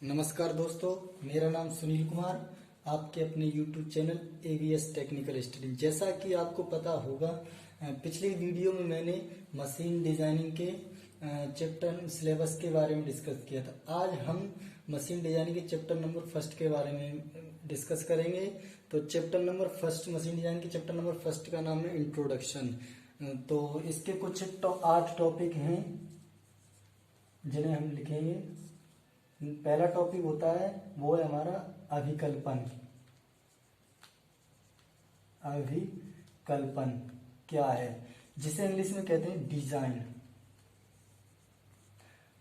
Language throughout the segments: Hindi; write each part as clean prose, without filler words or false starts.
नमस्कार दोस्तों, मेरा नाम सुनील कुमार। आपके अपने YouTube channel AVS technical study. जैसा कि आपको पता होगा, पिछली वीडियो में मैंने मशीन डिजाइनिंग के चैप्टर सिलेबस के बारे में डिस्कस किया था। आज हम मशीन डिजाइनिंग के चैप्टर नंबर फर्स्ट के बारे में डिस्कस करेंगे। तो chapter number first, machine design के चैप्टर नंबर फर्स्ट का नाम है इंट्रोडक्शन। तो इसके कुछ 8 टॉपिक हैं जिन्हें हम लिखेंगे। पहला टॉपिक होता है वो है हमारा अभिकल्पन। अभिकल्पन क्या है, जिसे इंग्लिश में कहते हैं डिजाइन।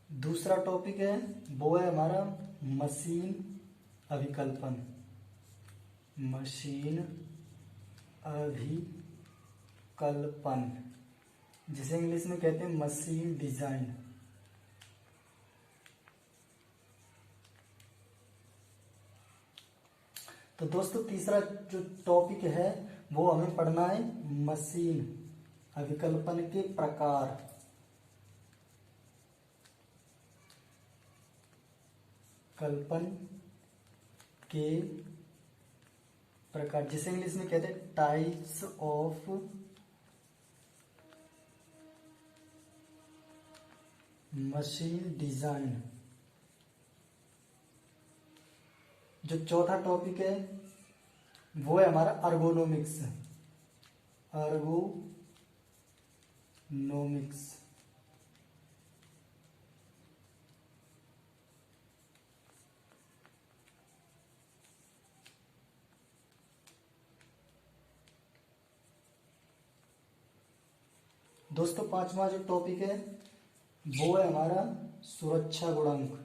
दूसरा टॉपिक है वो है हमारा मशीन अभिकल्पन। मशीन अभिकल्पन, जिसे इंग्लिश में कहते हैं मशीन डिजाइन। तो दोस्तों, तीसरा जो टॉपिक है वो हमें पढ़ना है मशीन अभिकल्पन के प्रकार। कल्पन के प्रकार, जिसे इंग्लिश में कहते हैं टाइप्स ऑफ मशीन डिजाइन। जो चौथा टॉपिक है वो है हमारा अर्गोनोमिक्स। अर्गोनोमिक्स, दोस्तों पांचवा जो टॉपिक है वो है हमारा सुरक्षा गुणांक।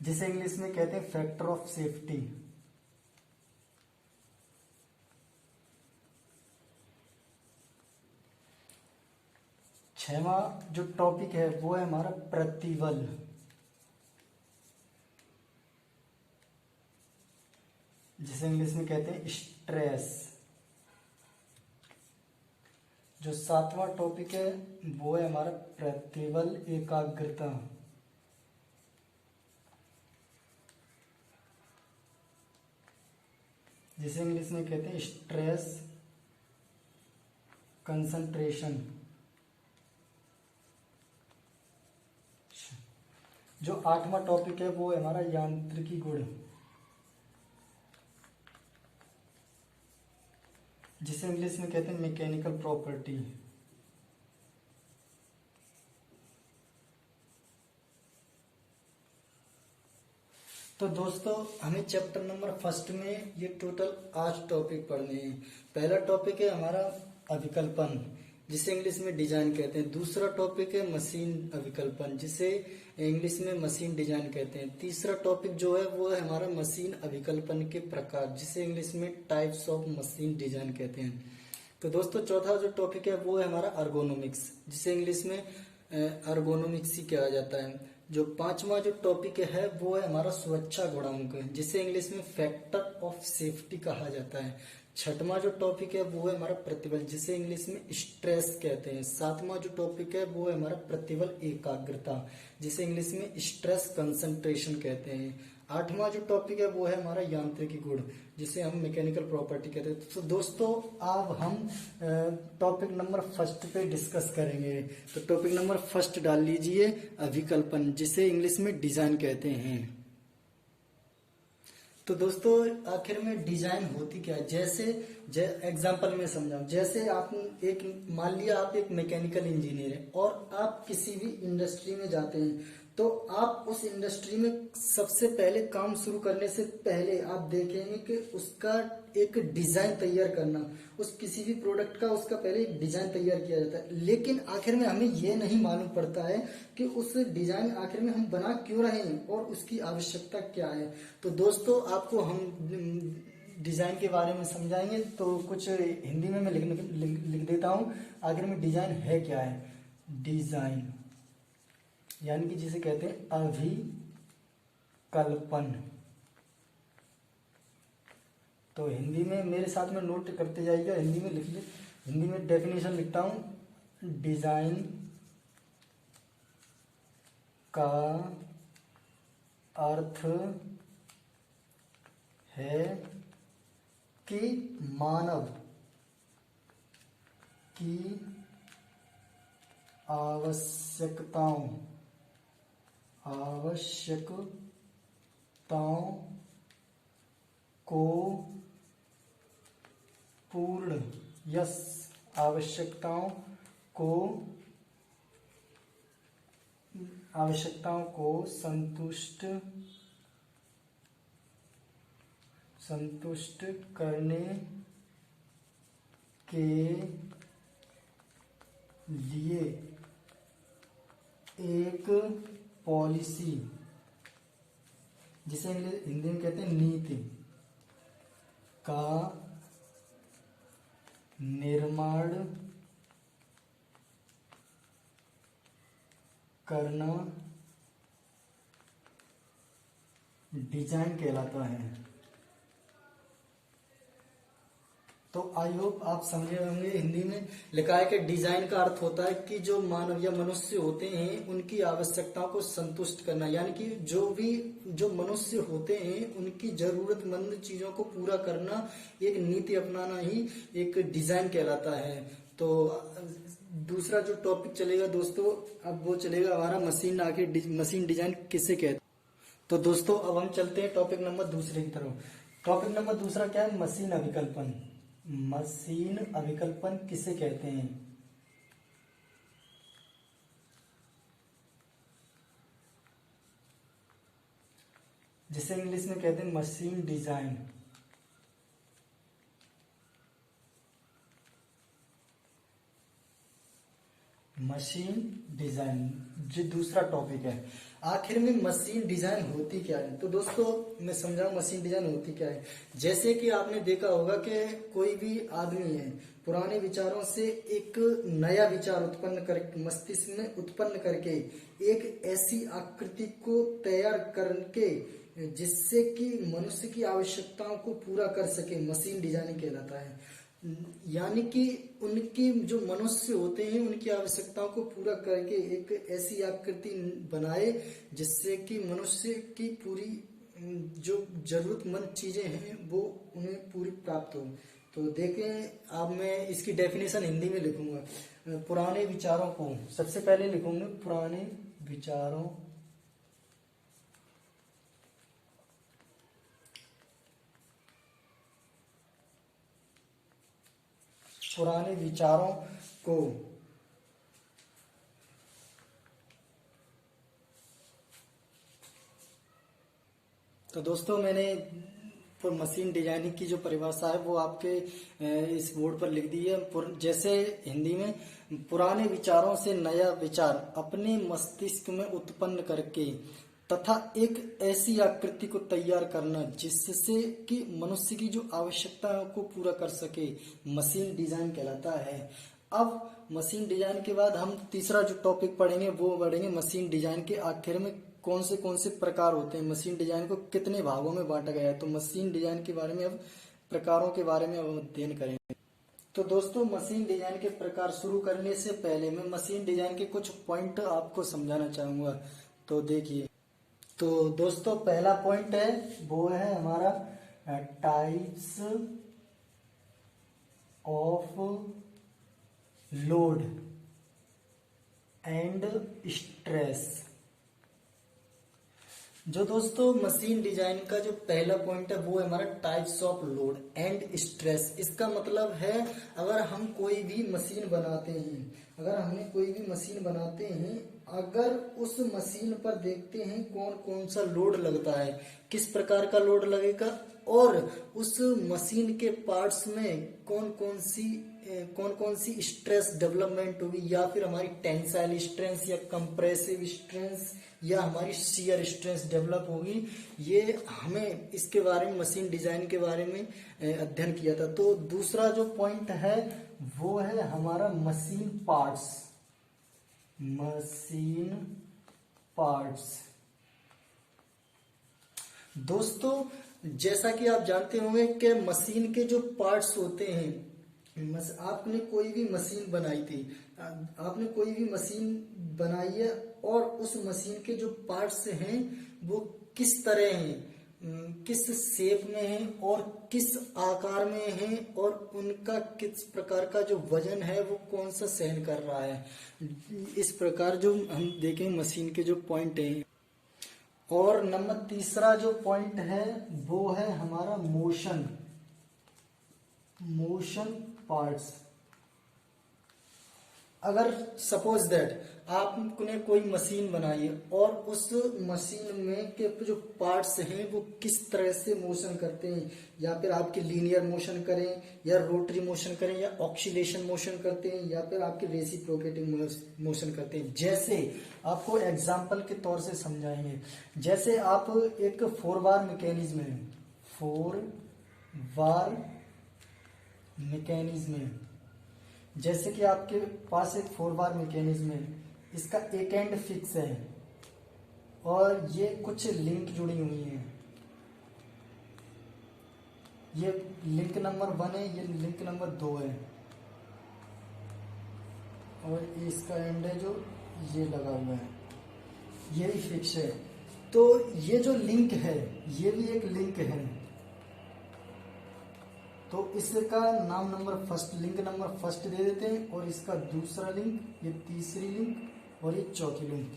जिसे इंग्लिश में कहते हैं फैक्टर ऑफ सेफ्टी। छठवां जो टॉपिक है वो है हमारा प्रतिबल। जिसे इंग्लिश में कहते हैं स्ट्रेस। जो सातवां टॉपिक है वो है हमारा प्रतिबल एकाग्रता। जिसे इंग्लिश में कहते हैं स्ट्रेस कंसंट्रेशन। जो आठवां टॉपिक है वो है हमारा यांत्रिकी गुण। जिसे इंग्लिश में कहते हैं मैकेनिकल प्रॉपर्टी। तो दोस्तों, हमें चैप्टर नंबर फर्स्ट में ये टोटल 8 टॉपिक पढ़ने हैं। पहला टॉपिक है हमारा अभिकल्पन, जिसे इंग्लिश में डिजाइन कहते हैं। दूसरा टॉपिक है मशीन अभिकल्पन, जिसे इंग्लिश में मशीन डिजाइन कहते हैं। तीसरा टॉपिक जो है वो है हमारा मशीन अभिकल्पन के प्रकार, जिसे इंग्लिश में टाइप्स ऑफ मशीन डिजाइन कहते हैं। तो दोस्तों, चौथा जो टॉपिक है वो है हमारा अर्गोनोमिक्स, जिसे इंग्लिश में अर्गोनोमिक्स ही कहा जाता है। जो पांचवा जो टॉपिक है वो है हमारा सुरक्षा गुणांक, जिसे इंग्लिश में फैक्टर ऑफ सेफ्टी कहा जाता है। छठवां जो टॉपिक है वो है हमारा प्रतिबल, जिसे इंग्लिश में स्ट्रेस कहते हैं। सातवां जो टॉपिक है वो है हमारा प्रतिबल एकाग्रता, जिसे इंग्लिश में स्ट्रेस कंसंट्रेशन कहते हैं। आठवां जो टॉपिक है वो है हमारा यांत्रिकी गुण, जिसे हम मैकेनिकल प्रॉपर्टी कहते हैं। तो दोस्तों, अब हम टॉपिक नंबर फर्स्ट पे डिस्कस करेंगे। तो टॉपिक नंबर फर्स्ट डाल लीजिए, अभिकल्पन, जिसे इंग्लिश में डिजाइन कहते हैं। तो दोस्तों, आखिर में डिजाइन होती क्या है, जैसे एग्जांपल में समझाऊं। जैसे आप मान लिया आप एक मैकेनिकल इंजीनियर है और आप किसी भी इंडस्ट्री में जाते हैं, तो आप उस इंडस्ट्री में सबसे पहले काम शुरू करने से पहले आप देखेंगे कि उसका एक डिजाइन तैयार करना, उस किसी भी प्रोडक्ट का उसका पहले एक डिजाइन तैयार किया जाता है। लेकिन आखिर में हमें यह नहीं मालूम पड़ता है कि उस डिजाइन आखिर में हम बना क्यों रहे हैं और उसकी आवश्यकता क्या है। तो दोस्तों, आपको हम डिजाइन के बारे में समझाएंगे। तो कुछ हिंदी में मैं लिख देता हूं। आखिर में डिजाइन है क्या है। डिजाइन यानी कि जिसे कहते हैं अभिकल्पन। तो हिंदी में मेरे साथ में नोट करते जाइएगा, हिंदी में लिख ले। हिंदी में डेफिनेशन लिखता हूं। डिजाइन का अर्थ है कि मानव की आवश्यकताओं को पूर्ण आवश्यकताओं को संतुष्ट करने के लिए एक पॉलिसी, जिसे हिंदी में कहते हैं नीति, का निर्माण करना डिजाइन कहलाता है। तो आई होप आप समझे होंगे। हिंदी में लिखा है कि डिजाइन का अर्थ होता है कि जो मानव या मनुष्य होते हैं उनकी आवश्यकताओं को संतुष्ट करना, यानी कि जो मनुष्य होते हैं उनकी जरूरतमंद चीजों को पूरा करना, एक नीति अपनाना ही एक डिजाइन कहलाता है। तो दूसरा जो टॉपिक चलेगा दोस्तों, अब वो चलेगा हमारा मशीन। आखिर मशीन डिजाइन किसे कहते हैं? तो दोस्तों अब हम चलते हैं टॉपिक नंबर दूसरे की तरफ। टॉपिक नंबर दूसरा क्या है? मशीन अभिकल्पन। मशीन अभिकल्पन किसे कहते हैं? जिसे इंग्लिश में कहते हैं मशीन डिजाइन। मशीन डिजाइन जो दूसरा टॉपिक है। आखिर में मशीन डिजाइन होती क्या है? तो दोस्तों मैं समझाऊं मशीन डिजाइन होती क्या है। जैसे कि आपने देखा होगा कि कोई भी आदमी है, पुराने विचारों से एक नया विचार उत्पन्न कर मस्तिष्क में उत्पन्न करके एक ऐसी आकृति को तैयार करके जिससे कि मनुष्य की आवश्यकताओं को पूरा कर सके, मशीन डिजाइनिंग कहलाता है। यानी कि उनकी जो मनुष्य होते हैं उनकी आवश्यकताओं को पूरा करके एक ऐसी आकृति बनाए जिससे कि मनुष्य की पूरी जो जरूरतमंद चीजें हैं वो उन्हें पूरी प्राप्त हो। तो देखें, अब मैं इसकी डेफिनेशन हिंदी में लिखूंगा। पुराने विचारों को सबसे पहले लिखूंगा, पुराने विचारों को तो दोस्तों मैंने मशीन डिजाइनिंग की जो परिभाषा है वो आपके इस बोर्ड पर लिख दी है। जैसे हिंदी में पुराने विचारों से नया विचार अपने मस्तिष्क में उत्पन्न करके तथा एक ऐसी आकृति को तैयार करना जिससे कि मनुष्य की जो आवश्यकताओं को पूरा कर सके, मशीन डिजाइन कहलाता है। अब मशीन डिजाइन के बाद हम तीसरा जो टॉपिक पढ़ेंगे वो पढ़ेंगे मशीन डिजाइन के आखिर में कौन से प्रकार होते हैं, मशीन डिजाइन को कितने भागों में बांटा गया है। तो मशीन डिजाइन के बारे में अब प्रकारों के बारे में अब अध्ययन करेंगे। तो दोस्तों मशीन डिजाइन के प्रकार शुरू करने से पहले मैं मशीन डिजाइन के कुछ पॉइंट आपको समझाना चाहूंगा। तो देखिए, तो दोस्तों पहला पॉइंट है वो है हमारा types of load and stress. जो दोस्तों मशीन डिजाइन का जो पहला पॉइंट है वो है हमारा types of load and stress. इसका मतलब है अगर हम कोई भी मशीन बनाते हैं, अगर उस मशीन पर देखते हैं कौन कौन सा लोड लगता है, किस प्रकार का लोड लगेगा और उस मशीन के पार्ट्स में कौन कौन सी स्ट्रेस डेवलपमेंट होगी, या फिर हमारी टेंसाइल स्ट्रेंथ या कंप्रेसिव स्ट्रेंथ या हमारी शियर स्ट्रेंथ डेवलप होगी, ये हमें इसके बारे में मशीन डिजाइन के बारे में अध्ययन किया था। तो दूसरा जो पॉइंट है वो है हमारा मशीन पार्ट्स। दोस्तों जैसा कि आप जानते होंगे कि मशीन के जो पार्ट्स होते हैं आपने कोई भी मशीन बनाई थी, आपने कोई भी मशीन बनाई है और उस मशीन के जो पार्ट्स हैं वो किस तरह हैं, किस शेप में हैं और किस आकार में हैं और उनका किस प्रकार का जो वजन है वो कौन सा सहन कर रहा है। इस प्रकार जो हम देखें मशीन के जो पॉइंट हैं। और नंबर तीसरा जो पॉइंट है वो है हमारा मोशन, मोशन पार्ट्स। अगर सपोज दैट आपने कोई मशीन बनाई है और उस मशीन में के जो पार्ट्स हैं वो किस तरह से मोशन करते हैं, या फिर आपके लीनियर मोशन करें या रोटरी मोशन करें या ऑक्सीलेशन मोशन करते हैं या फिर आपके रेसिप्रोकेटिंग मोशन करते हैं। जैसे आपको एग्जांपल के तौर से समझाएंगे, जैसे आप एक 4 बार मैकेनिज्म है, 4 बार मैकेनिज्म है, जैसे कि आपके पास एक 4 बार मैकेनिज्म है, इसका एक एंड फिक्स है और ये कुछ लिंक जुड़ी हुई हैं। ये लिंक नंबर 1 है, ये लिंक नंबर 2 है और इसका एंड है जो ये लगा हुआ है, ये भी फिक्स है। तो ये जो लिंक है ये भी एक लिंक है, तो इसका नाम number first, link number first दे देते हैं और इसका दूसरा लिंक, ये तीसरी लिंक और ये चौथी लिंक।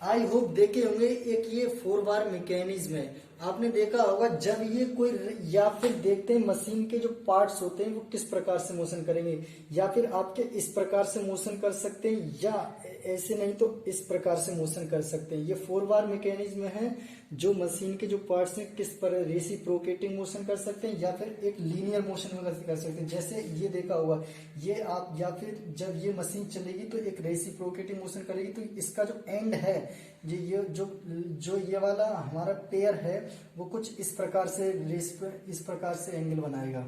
आई होप देखे होंगे एक ये 4 बार मैकेनिज्म है, आपने देखा होगा जब ये कोई, या फिर देखते हैं मशीन के जो पार्ट्स होते हैं वो किस प्रकार से मोशन करेंगे, या फिर आपके इस प्रकार से मोशन कर सकते हैं या ऐसे नहीं तो इस प्रकार से मोशन कर सकते हैं। ये 4 बार मैकेनिज्म है जो मशीन के जो पार्ट्स हैं किस पर रेसिप्रोकेटिंग मोशन कर सकते हैं या फिर एक लीनियर मोशन में कर सकते हैं। जैसे ये देखा हुआ, ये आप, या फिर जब ये मशीन चलेगी तो एक रेसिप्रोकेटिंग मोशन करेगी, तो इसका जो एंड है, ये जो ये वाला हमारा पेयर है वो कुछ इस प्रकार से इस प्रकार से एंगल बनाएगा,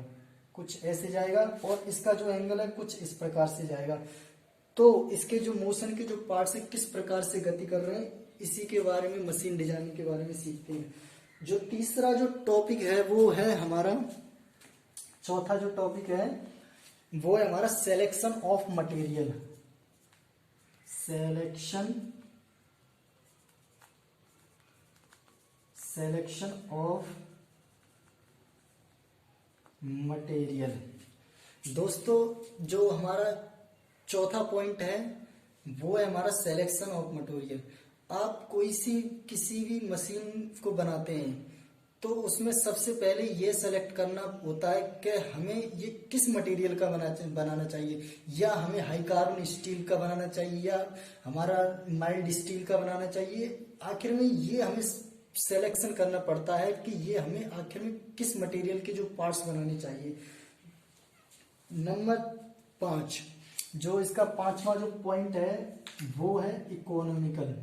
कुछ ऐसे जाएगा, और इसका जो एंगल है कुछ इस प्रकार से जाएगा। तो इसके जो मोशन के जो पार्ट्स हैं किस प्रकार से गति कर रहे हैं, इसी के बारे में, मशीन डिजाइनिंग के बारे में सीखते हैं। जो तीसरा जो टॉपिक है वो है हमारा, चौथा जो टॉपिक है वो है हमारा selection of material, selection of material. दोस्तों जो हमारा चौथा पॉइंट है वो है हमारा सिलेक्शन ऑफ मटेरियल। आप किसी भी मशीन को बनाते हैं तो उसमें सबसे पहले ये सेलेक्ट करना होता है कि हमें ये किस मटेरियल का बनाना चाहिए, या हमें हाई कार्बन स्टील का बनाना चाहिए या हमारा माइल्ड स्टील का बनाना चाहिए। आखिर में ये हमें सिलेक्शन करना पड़ता है कि ये हमें आखिर में किस मटेरियल के जो पार्ट्स बनाने चाहिए। नंबर 5, जो इसका 5वां जो पॉइंट है वो है इकोनॉमिकल।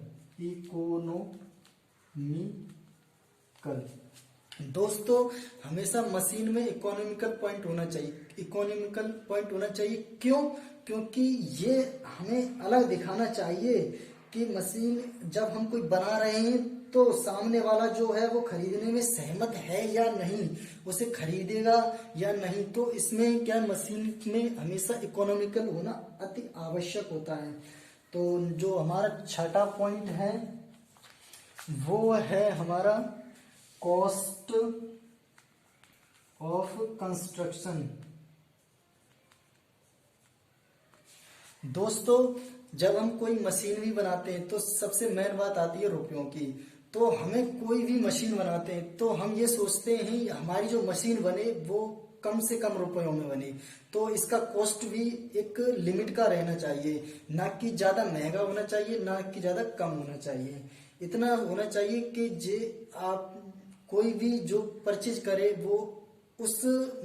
दोस्तों हमेशा मशीन में इकोनॉमिकल पॉइंट होना चाहिए, इकोनॉमिकल पॉइंट होना चाहिए। क्यों? क्योंकि ये हमें अलग दिखाना चाहिए कि मशीन जब हम कोई बना रहे हैं तो सामने वाला जो है वो खरीदने में सहमत है या नहीं, उसे खरीदेगा या नहीं। तो इसमें क्या, मशीन में हमेशा इकोनॉमिकल होना अति आवश्यक होता है। तो जो हमारा छठा पॉइंट है वो है हमारा कॉस्ट ऑफ कंस्ट्रक्शन। दोस्तों जब हम कोई मशीन भी बनाते हैं तो सबसे मेन बात आती है रुपयों की। तो हमें कोई भी मशीन बनाते हैं तो हम ये सोचते हैं हमारी जो मशीन बने वो कम से कम रुपयों में बने। तो इसका कॉस्ट भी एक लिमिट का रहना चाहिए, ना कि ज्यादा महंगा होना चाहिए ना कि ज्यादा कम होना चाहिए। इतना होना चाहिए कि जे आप कोई भी जो परचेज करे वो उस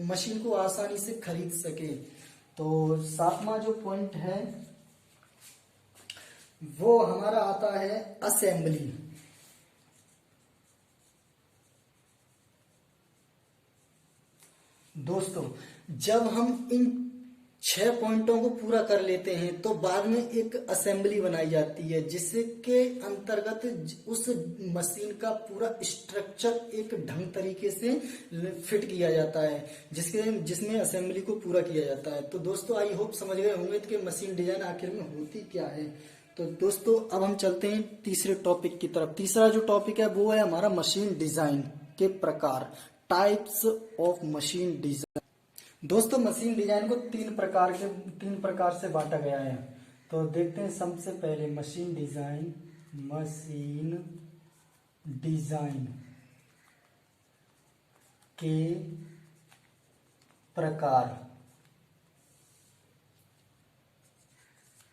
मशीन को आसानी से खरीद सके। तो 7वां जो पॉइंट है वो हमारा आता है असेंबली। दोस्तों जब हम इन 6 पॉइंटों को पूरा कर लेते हैं तो बाद में एक असेंबली बनाई जाती है जिसके अंतर्गत उस मशीन का पूरा स्ट्रक्चर एक ढंग तरीके से फिट किया जाता है, जिसमें असेंबली को पूरा किया जाता है। तो दोस्तों आई होप समझ गए होंगे कि मशीन डिजाइन आखिर में होती क्या है। तो दोस्तों अब हम चलते हैं तीसरे टॉपिक की तरफ। तीसरा जो टॉपिक है वो है हमारा मशीन डिजाइन के प्रकार, टाइप्स ऑफ मशीन डिजाइन। दोस्तों मशीन डिजाइन को तीन प्रकार से बांटा गया है। तो देखते हैं सबसे पहले मशीन डिजाइन के प्रकार।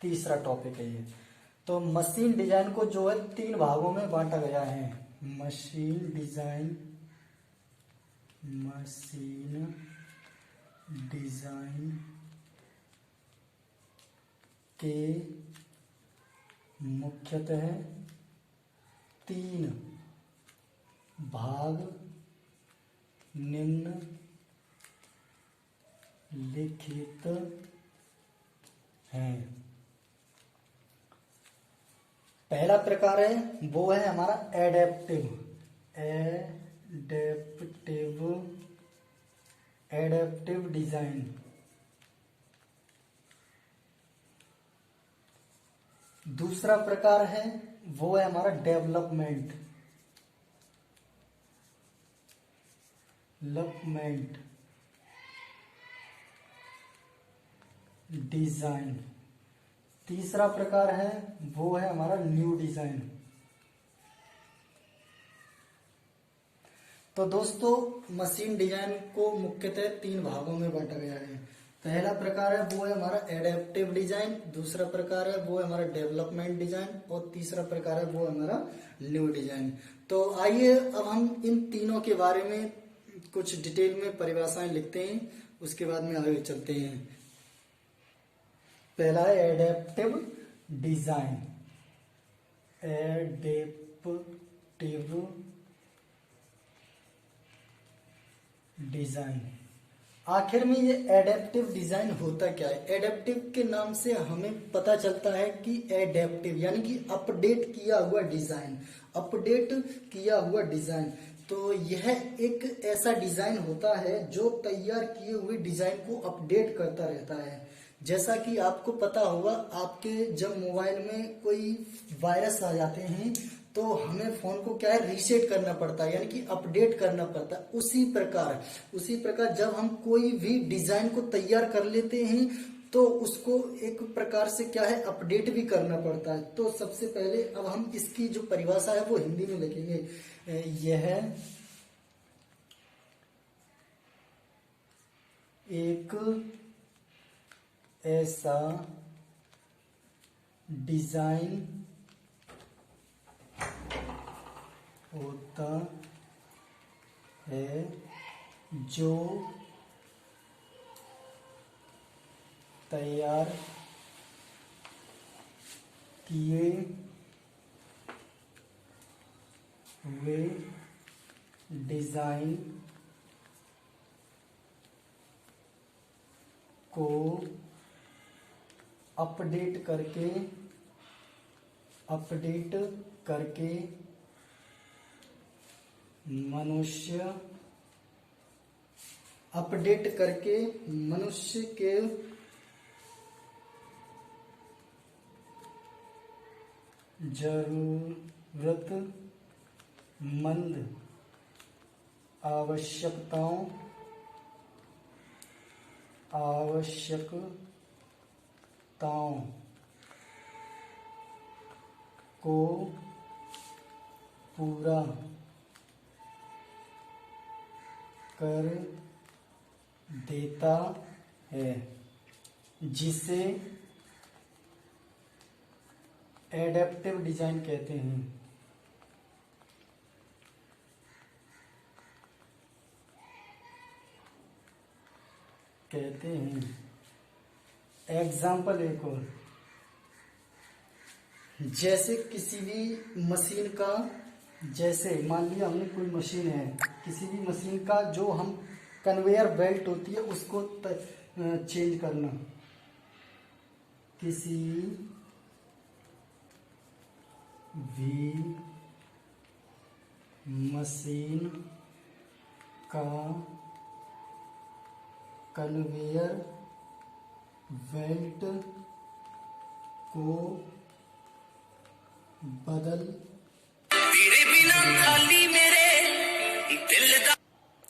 तीसरा टॉपिक है ये। तो मशीन डिजाइन को जो है तीन भागों में बांटा गया है। मशीन डिजाइन के मुख्यतः तीन भाग निम्नलिखित हैं। पहला प्रकार है वो है हमारा एडेप्टिव डिजाइन। दूसरा प्रकार है वो है हमारा डेवलपमेंट डिजाइन। तीसरा प्रकार है वो है हमारा न्यू डिजाइन। तो दोस्तों मशीन डिजाइन को मुख्यतः तीन भागों में बांटा गया है। पहला प्रकार है वो है हमारा एडेप्टिव डिजाइन, दूसरा प्रकार है वो है हमारा डेवलपमेंट डिजाइन और तीसरा प्रकार है वो है हमारा न्यू डिजाइन। तो आइए अब हम इन तीनों के बारे में कुछ डिटेल में परिभाषाएं लिखते हैं, उसके बाद में आगे चलते हैं। पहला है एडेप्टिव डिजाइन। आखिर में ये एडेप्टिव डिजाइन होता क्या है? एडेप्टिव के नाम से हमें पता चलता है कि एडेप्टिव यानी कि अपडेट किया हुआ डिजाइन। तो यह एक ऐसा डिजाइन होता है जो तैयार किए हुए डिजाइन को अपडेट करता रहता है। जैसा कि आपको पता होगा, आपके जब मोबाइल में कोई वायरस आ जाते हैं तो हमें फोन को क्या है रीसेट करना पड़ता है, यानी कि अपडेट करना पड़ता है। उसी प्रकार जब हम कोई भी डिजाइन को तैयार कर लेते हैं तो उसको एक प्रकार से क्या है अपडेट भी करना पड़ता है। तो सबसे पहले अब हम इसकी जो परिभाषा है वो हिंदी में लिखेंगे। यह एक ऐसा डिजाइन होता है जो तैयार किए हुए डिजाइन को अपडेट करके मनुष्य के जरूरतमंद आवश्यकताओं को पूरा कर देता है, जिसे एडेप्टिव डिजाइन कहते हैं। एग्जाम्पल एक और, जैसे किसी भी मशीन का, जैसे मान लिया हमने कोई मशीन है, किसी भी मशीन का जो हम कन्वेयर बेल्ट होती है उसको चेंज करना, किसी भी मशीन का कन्वेयर बेल्ट को बदल तेरे बिना खाली मेरे दिल दा।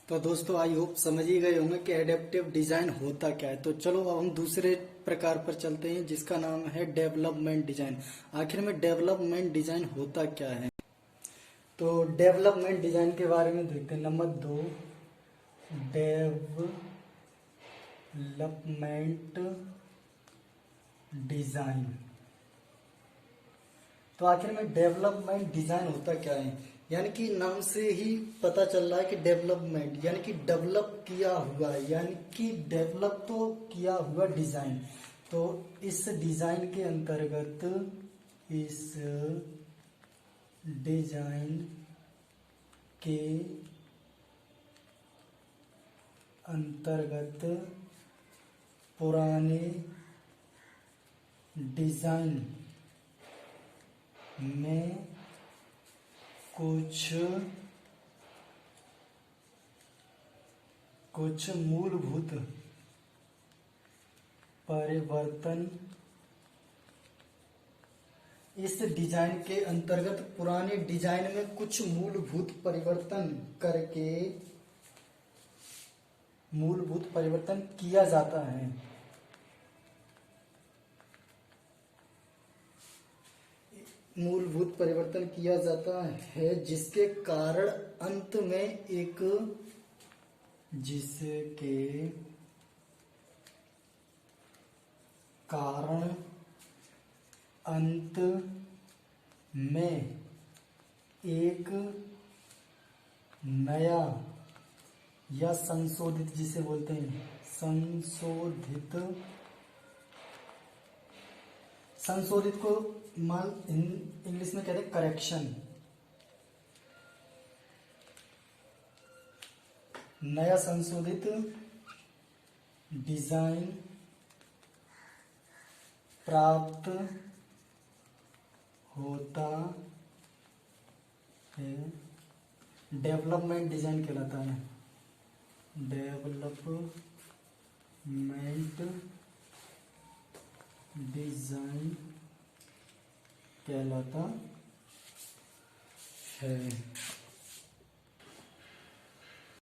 तो दोस्तों आई होप समझ ही गए होंगे कि एडेप्टिव डिजाइन होता क्या है। तो चलो अब हम दूसरे प्रकार पर चलते हैं जिसका नाम है डेवलपमेंट डिजाइन। आखिर में डेवलपमेंट डिजाइन होता क्या है। तो डेवलपमेंट डिजाइन के बारे में देखते हैं। Number 2, development design. तो आखिर में डेवलपमेंट डिजाइन होता क्या है, यानी कि नाम से ही पता चल रहा है कि डेवलपमेंट यानी कि डेवलप किया हुआ, यानी कि डेवलप तो किया हुआ डिजाइन। तो इस डिजाइन के अंतर्गत पुराने डिजाइन में कुछ मूलभूत परिवर्तन, इस डिजाइन के अंतर्गत पुराने डिजाइन में कुछ मूलभूत परिवर्तन किया जाता है। मूलभूत परिवर्तन किया जाता है जिसके कारण अंत में एक नया या संशोधित, जिसे बोलते हैं संशोधित को इंग्लिश में कहते हैं करेक्शन। नया संशोधित डिजाइन प्राप्त होता है, डेवलपमेंट डिजाइन कहलाता है। डेवलपमेंट डिजाइन कहलाता है।